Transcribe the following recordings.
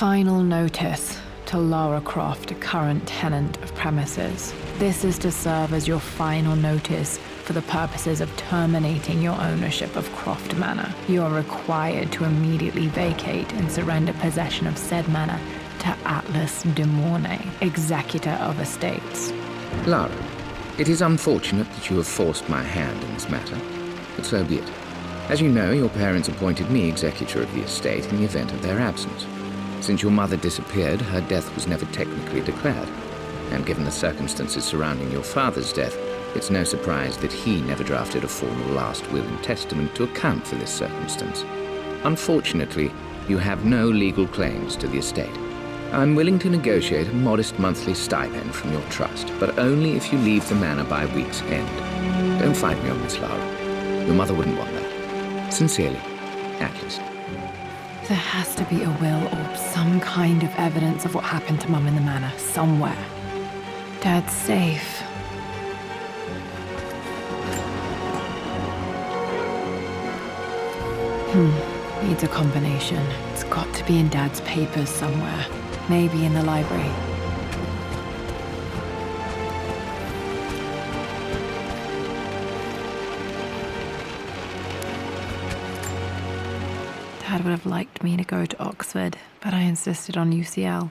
Final notice to Lara Croft, current tenant of premises. This is to serve as your final notice for the purposes of terminating your ownership of Croft Manor. You are required to immediately vacate and surrender possession of said manor to Atlas de Mornay, executor of estates. Lara, it is unfortunate that you have forced my hand in this matter, but so be it. As you know, your parents appointed me executor of the estate in the event of their absence. Since your mother disappeared, her death was never technically declared. And given the circumstances surrounding your father's death, it's no surprise that he never drafted a formal last will and testament to account for this circumstance. Unfortunately, you have no legal claims to the estate. I'm willing to negotiate a modest monthly stipend from your trust, but only if you leave the manor by week's end. Don't fight me on this, Lara. Your mother wouldn't want that. Sincerely, Atlas. There has to be a will or some kind of evidence of what happened to Mum in the manor, somewhere. Dad's safe. Needs a combination. It's got to be in Dad's papers somewhere. Maybe in the library. Dad would have liked me to go to Oxford, but I insisted on UCL.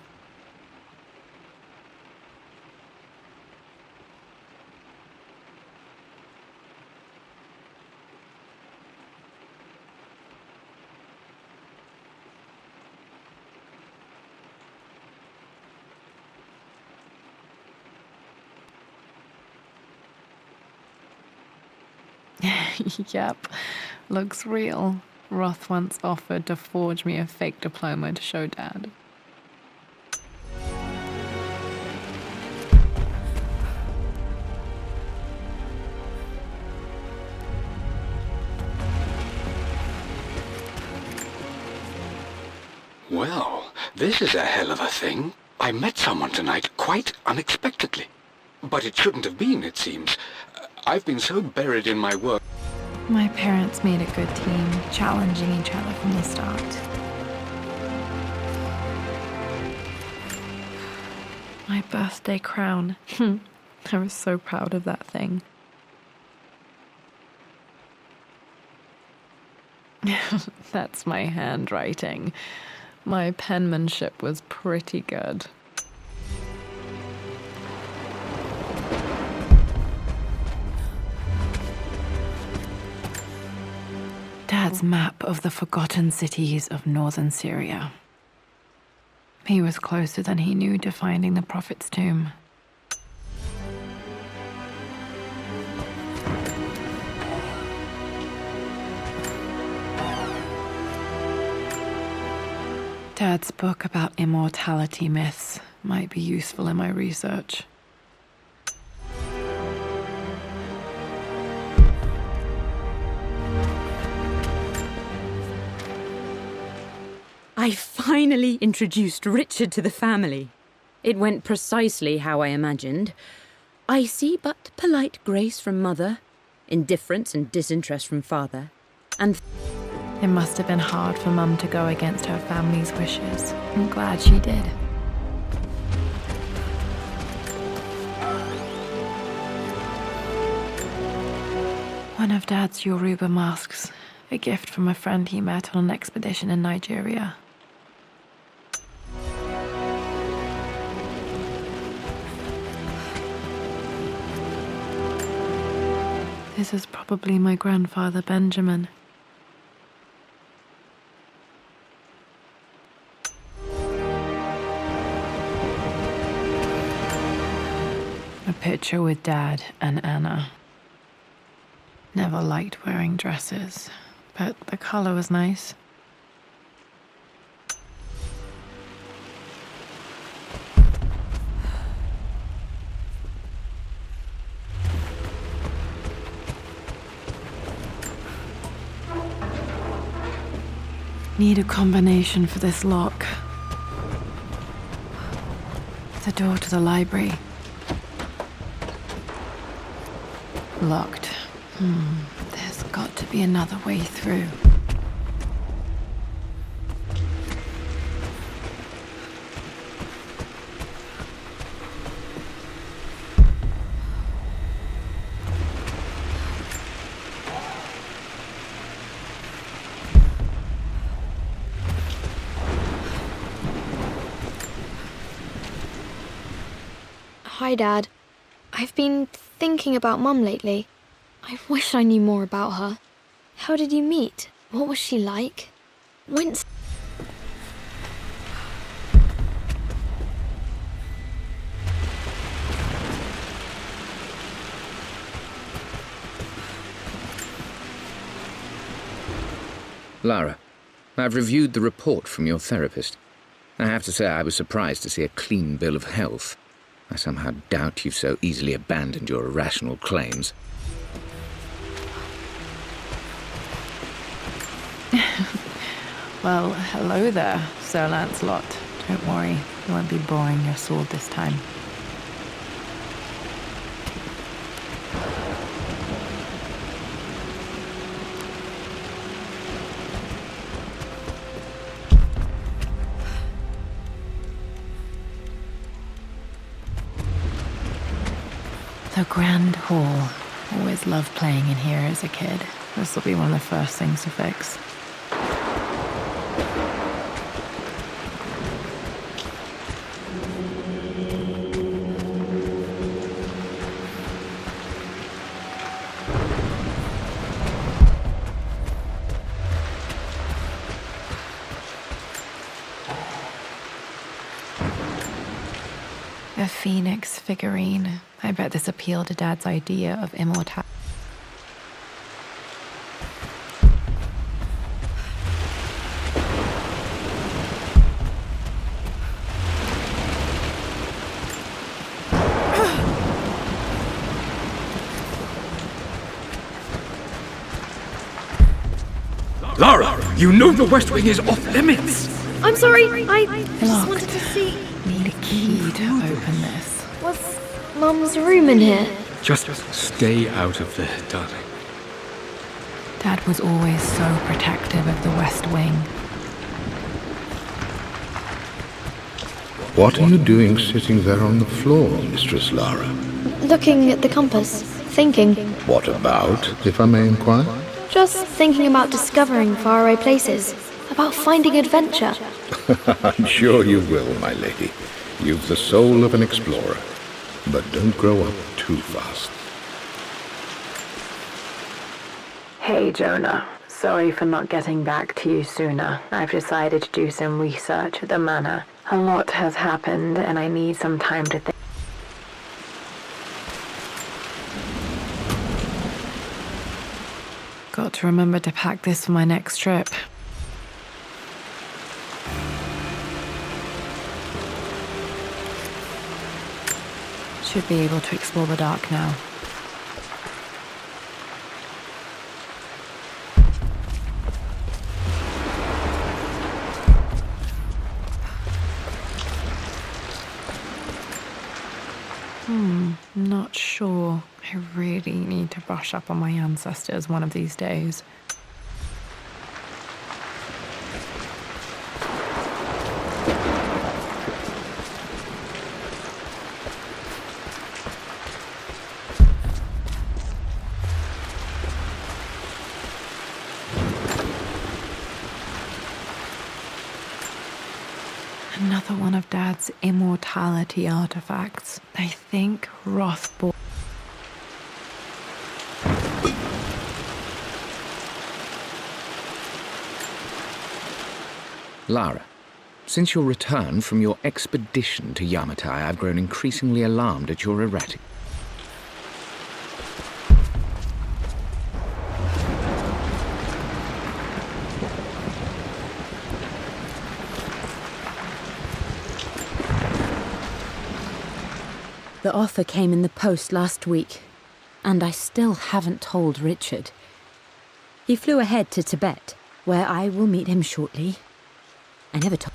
Yep, looks real. Roth once offered to forge me a fake diploma to show Dad. Well, this is a hell of a thing. I met someone tonight quite unexpectedly. But it shouldn't have been, it seems. I've been so buried in my work. My parents made a good team, challenging each other from the start. My birthday crown. I was so proud of that thing. That's my handwriting. My penmanship was pretty good. Dad's map of the forgotten cities of northern Syria. He was closer than he knew to finding the Prophet's tomb. Dad's book about immortality myths might be useful in my research. I finally introduced Richard to the family. It went precisely how I imagined. I see but polite grace from mother, indifference and disinterest from father, and... It must have been hard for Mum to go against her family's wishes. I'm glad she did. One of Dad's Yoruba masks, a gift from a friend he met on an expedition in Nigeria. This is probably my grandfather Benjamin. A picture with Dad and Anna. Never liked wearing dresses, but the color was nice. Need a combination for this lock. The door to the library. Locked. There's got to be another way through. Hi, Dad. I've been thinking about Mum lately. I wish I knew more about her. How did you meet? What was she like? When's... Lara, I've reviewed the report from your therapist. I have to say I was surprised to see a clean bill of health. I somehow doubt you've so easily abandoned your irrational claims. Well, hello there, Sir Lancelot. Don't worry, you won't be boring your sword this time. The Grand Hall. Always loved playing in here as a kid. This will be one of the first things to fix. A phoenix figurine. I bet this appealed to Dad's idea of immortality. Lara, you know the West Wing is off limits! I'm sorry, I just Locked. wanted to see... Need a key to open this. Was Mum's room in here? Just stay out of there, darling. Dad was always so protective of the West Wing. What are you doing sitting there on the floor, Mistress Lara? Looking at the compass. Thinking. What about, if I may inquire? Just thinking about discovering faraway places. About finding adventure. I'm sure you will, my lady. You've the soul of an explorer. But don't grow up too fast. Hey, Jonah. Sorry for not getting back to you sooner. I've decided to do some research at the Manor. A lot has happened, and I need some time to think. Got to remember to pack this for my next trip. Should be able to explore the dark now. Not sure. I really need to brush up on my ancestors one of these days. Another one of Dad's immortality artifacts. I think Rothborn. Lara, since your return from your expedition to Yamatai, I've grown increasingly alarmed at your erratic... The offer came in the post last week, and I still haven't told Richard. He flew ahead to Tibet, where I will meet him shortly. I never told...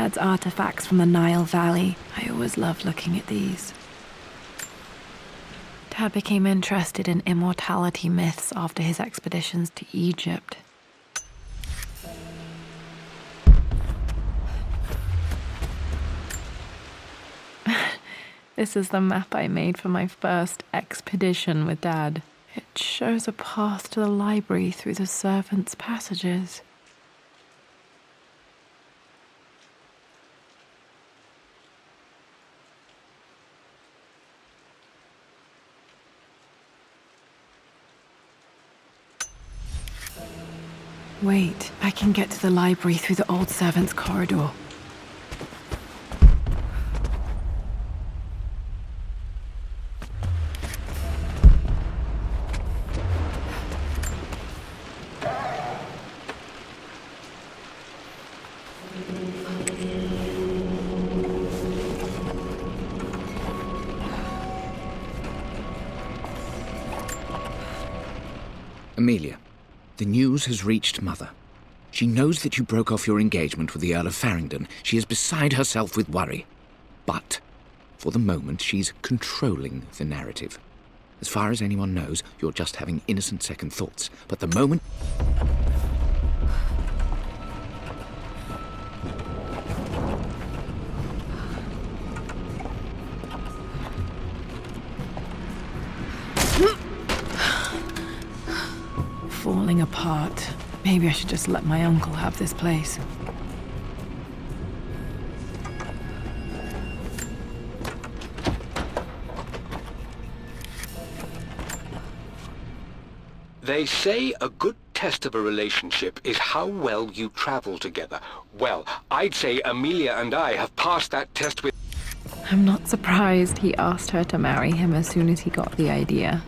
Dad's artifacts from the Nile Valley. I always loved looking at these. Dad became interested in immortality myths after his expeditions to Egypt. This is the map I made for my first expedition with Dad. It shows a path to the library through the servants' passages. Wait, I can get to the library through the old servants' corridor. Amelia, the news has reached Mother. She knows that you broke off your engagement with the Earl of Farringdon. She is beside herself with worry. But, for the moment, she's controlling the narrative. As far as anyone knows, you're just having innocent second thoughts. But the moment... Falling apart. Maybe I should just let my uncle have this place. They say a good test of a relationship is how well you travel together. Well, I'd say Amelia and I have passed that test with... I'm not surprised he asked her to marry him as soon as he got the idea.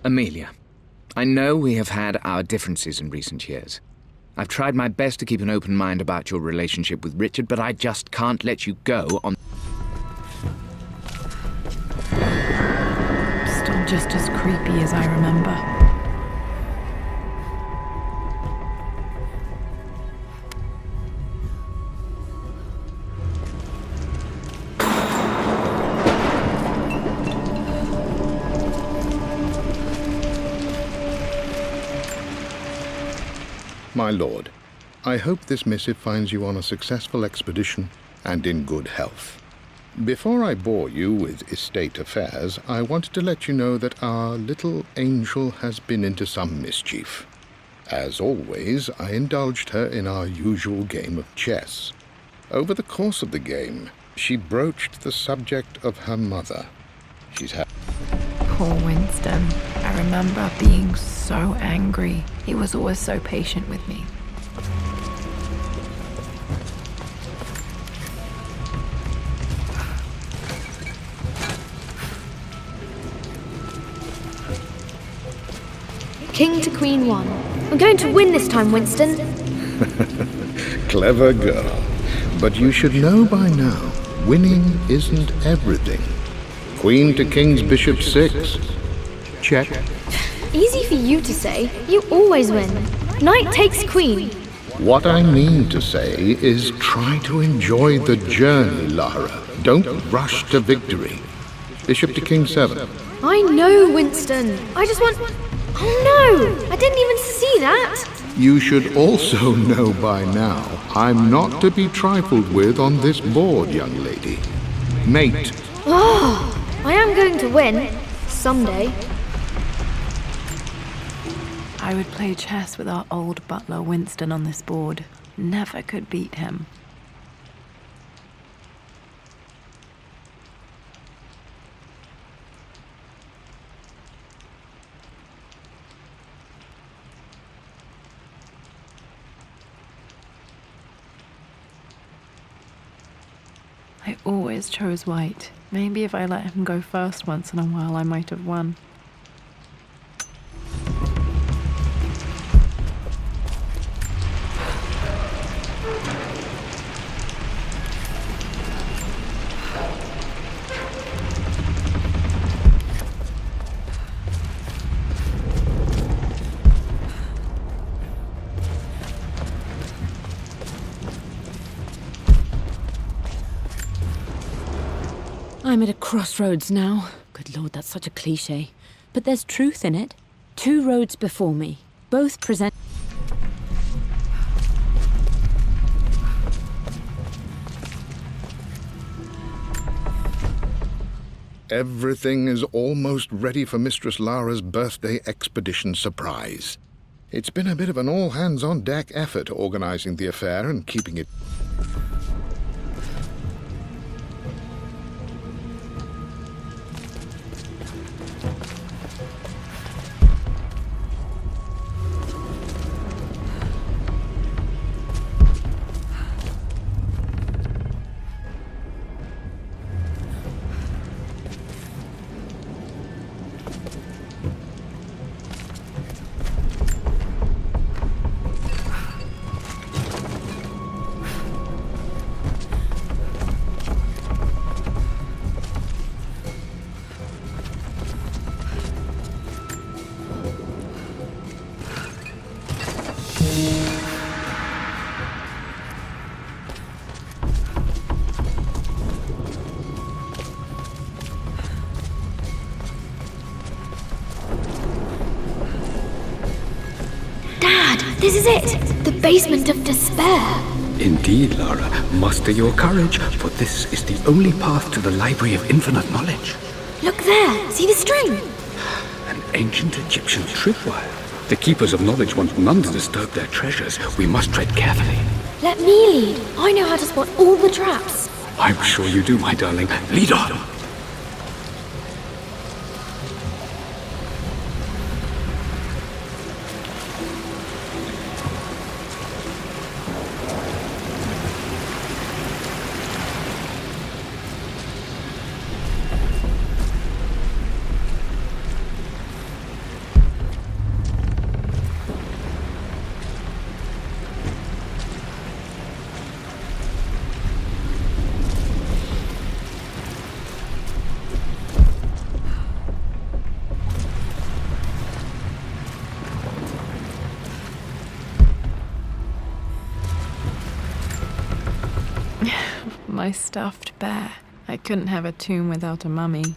Amelia, I know we have had our differences in recent years. I've tried my best to keep an open mind about your relationship with Richard, but I just can't let you go on... Still just as creepy as I remember. My lord, I hope this missive finds you on a successful expedition and in good health. Before I bore you with estate affairs, I wanted to let you know that our little angel has been into some mischief. As always, I indulged her in our usual game of chess. Over the course of the game, she broached the subject of her mother. She's had... Poor Winston. I remember being so angry. He was always so patient with me. King to Queen 1. I'm going to win this time, Winston. Clever girl. But you should know by now, winning isn't everything. Queen to King's Bishop 6. Check. Easy for you to say. You always win. Knight takes queen. What I mean to say is try to enjoy the journey, Lara. Don't rush to victory. Bishop to King 7. I know, Winston. I just want... Oh no! I didn't even see that! You should also know by now, I'm not to be trifled with on this board, young lady. Mate. Oh, I am going to win. Someday. I would play chess with our old butler Winston on this board. Never could beat him. I always chose white. Maybe if I let him go first once in a while, I might have won. I'm at a crossroads now. Good Lord, that's such a cliché. But there's truth in it. 2 roads before me. Both present... Everything is almost ready for Mistress Lara's birthday expedition surprise. It's been a bit of an all-hands-on-deck effort organizing the affair and keeping it... Dad, this is it! The basement of despair! Indeed, Lara. Muster your courage, for this is the only path to the Library of Infinite Knowledge. Look there! See the string? An ancient Egyptian tripwire. The Keepers of Knowledge want none to disturb their treasures. We must tread carefully. Let me lead. I know how to spot all the traps. I'm sure you do, my darling. Lead on! My stuffed bear. I couldn't have a tomb without a mummy.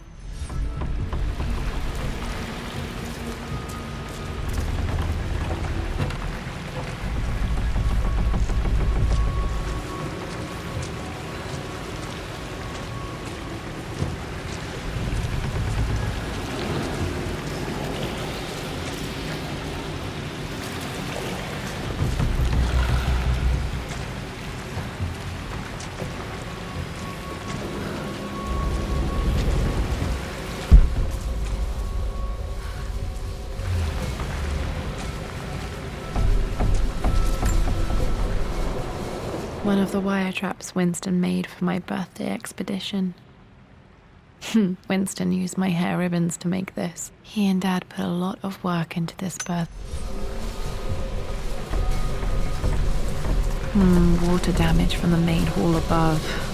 One of the wire traps Winston made for my birthday expedition. Winston used my hair ribbons to make this. He and Dad put a lot of work into this birth. Water damage from the main hall above.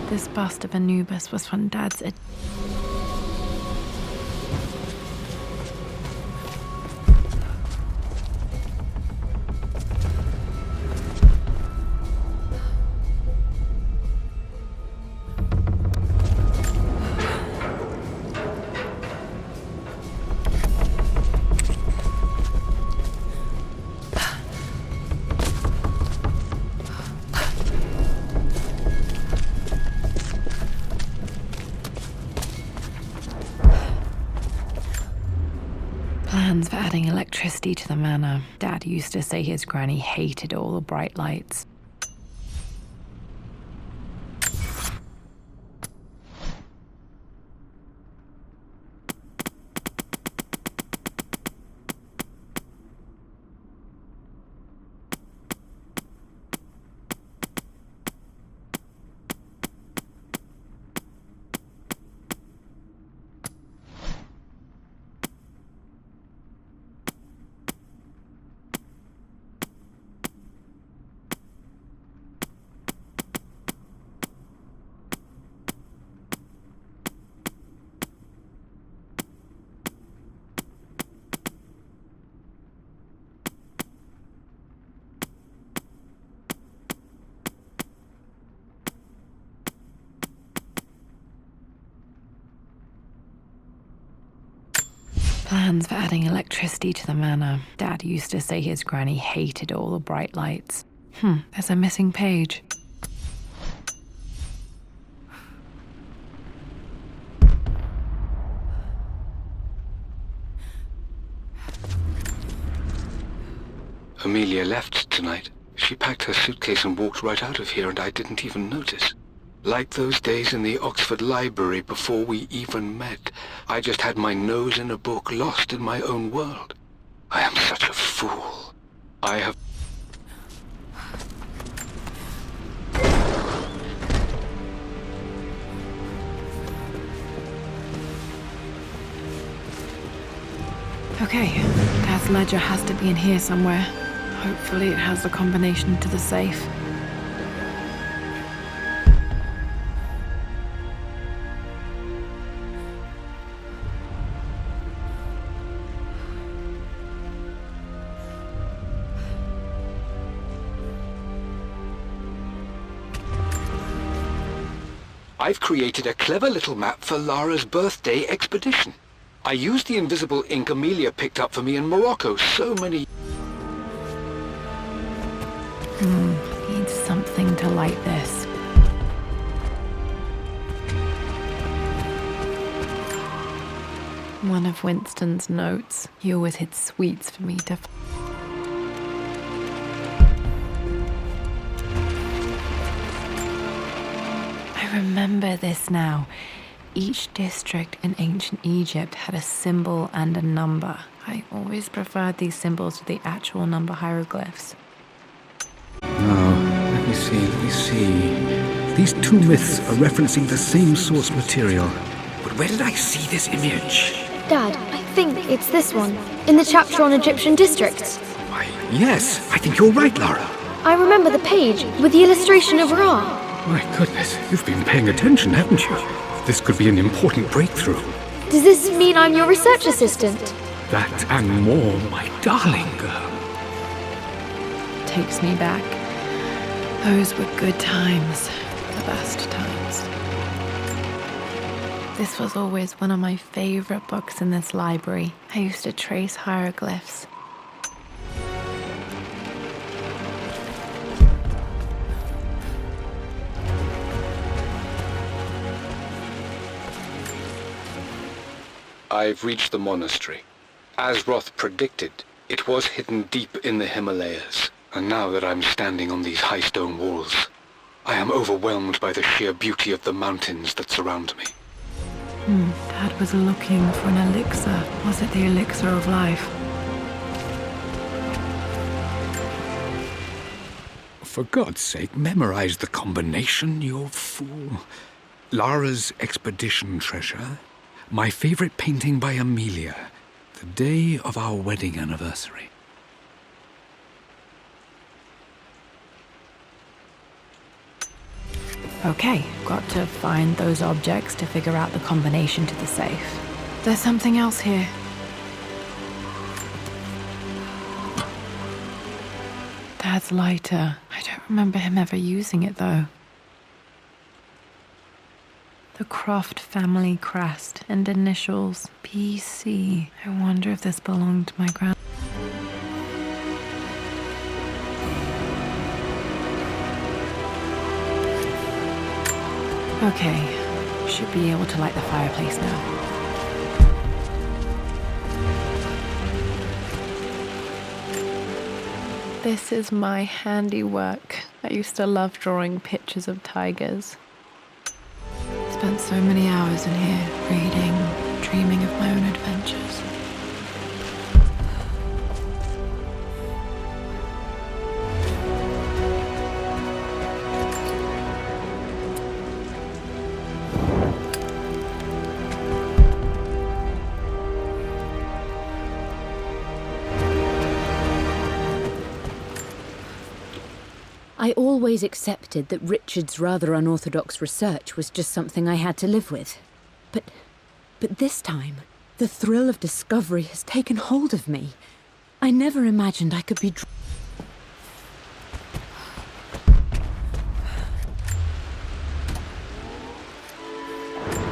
This bust of Anubis was from Dad's. Plans for adding electricity to the manor. Dad used to say his granny hated all the bright lights. Plans for adding electricity to the manor. Dad used to say his granny hated all the bright lights. There's a missing page. Amelia left tonight. She packed her suitcase and walked right out of here, and I didn't even notice. Like those days in the Oxford Library before we even met, I just had my nose in a book, lost in my own world. I am such a fool. I have... Okay, Dad's ledger has to be in here somewhere. Hopefully it has the combination to the safe. I've created a clever little map for Lara's birthday expedition. I used the invisible ink Amelia picked up for me in Morocco so many... Need something to light this. One of Winston's notes. He always hid sweets for me to... I remember this now. Each district in ancient Egypt had a symbol and a number. I always preferred these symbols to the actual number hieroglyphs. Now, let me see. These two myths are referencing the same source material. But where did I see this image? Dad, I think it's this one, in the chapter on Egyptian districts. Why, yes, I think you're right, Lara. I remember the page with the illustration of Ra. My goodness, you've been paying attention, haven't you? This could be an important breakthrough. Does this mean I'm your research assistant? That and more, my darling girl. Takes me back. Those were good times. The best times. This was always one of my favorite books in this library. I used to trace hieroglyphs. I've reached the monastery. As Roth predicted, it was hidden deep in the Himalayas. And now that I'm standing on these high stone walls, I am overwhelmed by the sheer beauty of the mountains that surround me. Dad was looking for an elixir. Was it the elixir of life? For God's sake, memorize the combination, you fool. Lara's expedition treasure, my favorite painting by Amelia, the day of our wedding anniversary. Okay, got to find those objects to figure out the combination to the safe. There's something else here. Dad's lighter. I don't remember him ever using it, though. The Croft family crest and initials PC. I wonder if this belonged to my grand. Okay, should be able to light the fireplace now. This is my handiwork. I used to love drawing pictures of tigers. Spent so many hours in here, reading, dreaming of my own adventures. I always accepted that Richard's rather unorthodox research was just something I had to live with. But this time, the thrill of discovery has taken hold of me. I never imagined I could be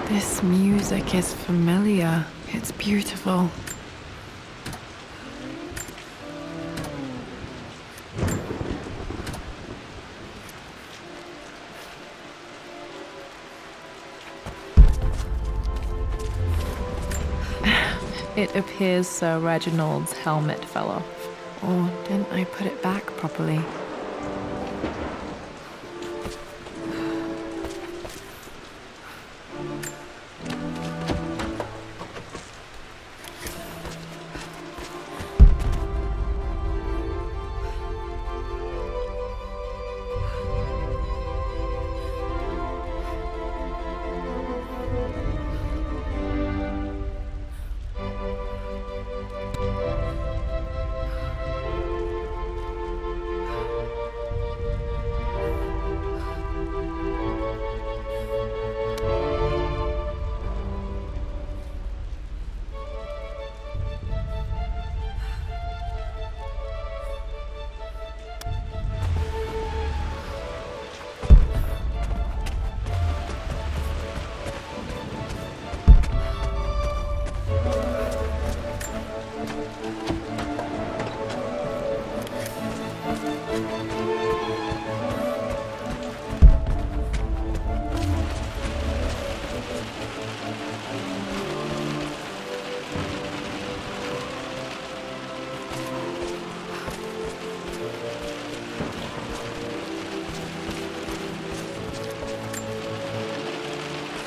This music is familiar. It's beautiful. It appears Sir Reginald's helmet fell off. Or didn't I put it back properly?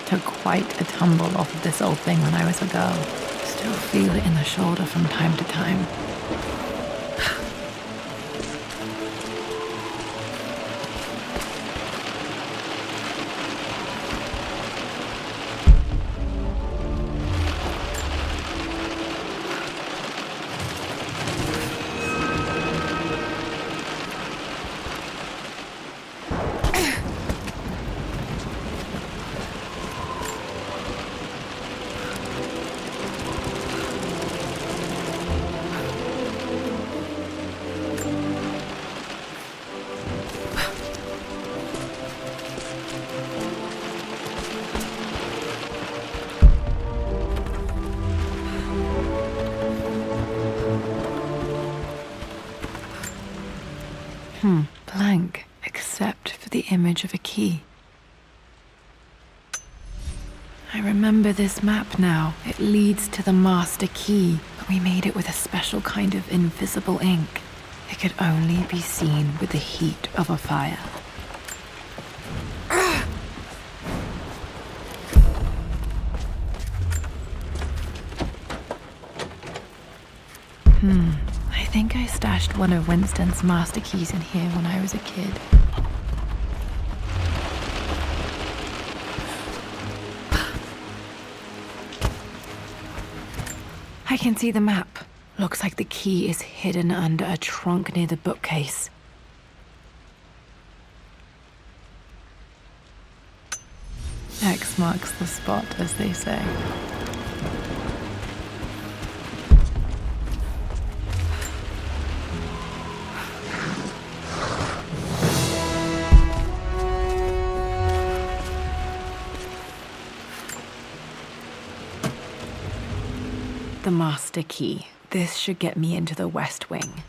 Took quite a tumble off of this old thing when I was a girl. Still feel it in the shoulder from time to time. Blank, except for the image of a key. I remember this map now. It leads to the master key, but we made it with a special kind of invisible ink. It could only be seen with the heat of a fire. I think I stashed one of Winston's master keys in here when I was a kid. I can see the map. Looks like the key is hidden under a trunk near the bookcase. X marks the spot, as they say. The master key. This should get me into the West Wing.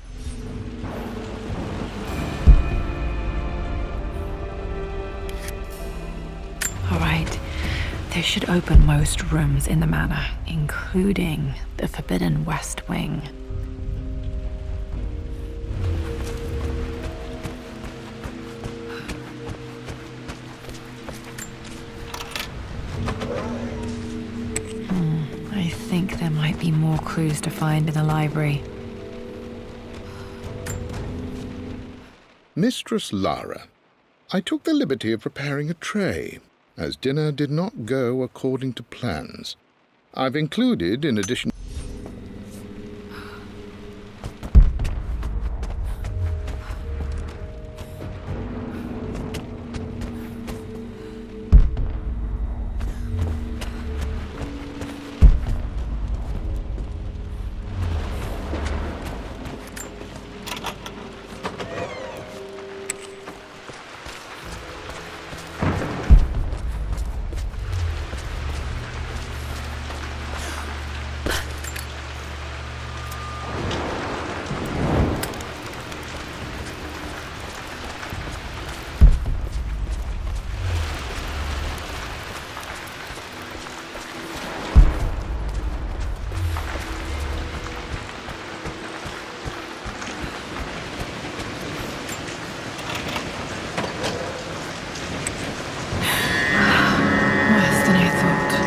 All right. This should open most rooms in the manor, including the forbidden West Wing. I think there might be more clues to find in the library. Mistress Lara, I took the liberty of preparing a tray, as dinner did not go according to plans. I've included, in addition... Worse than I thought.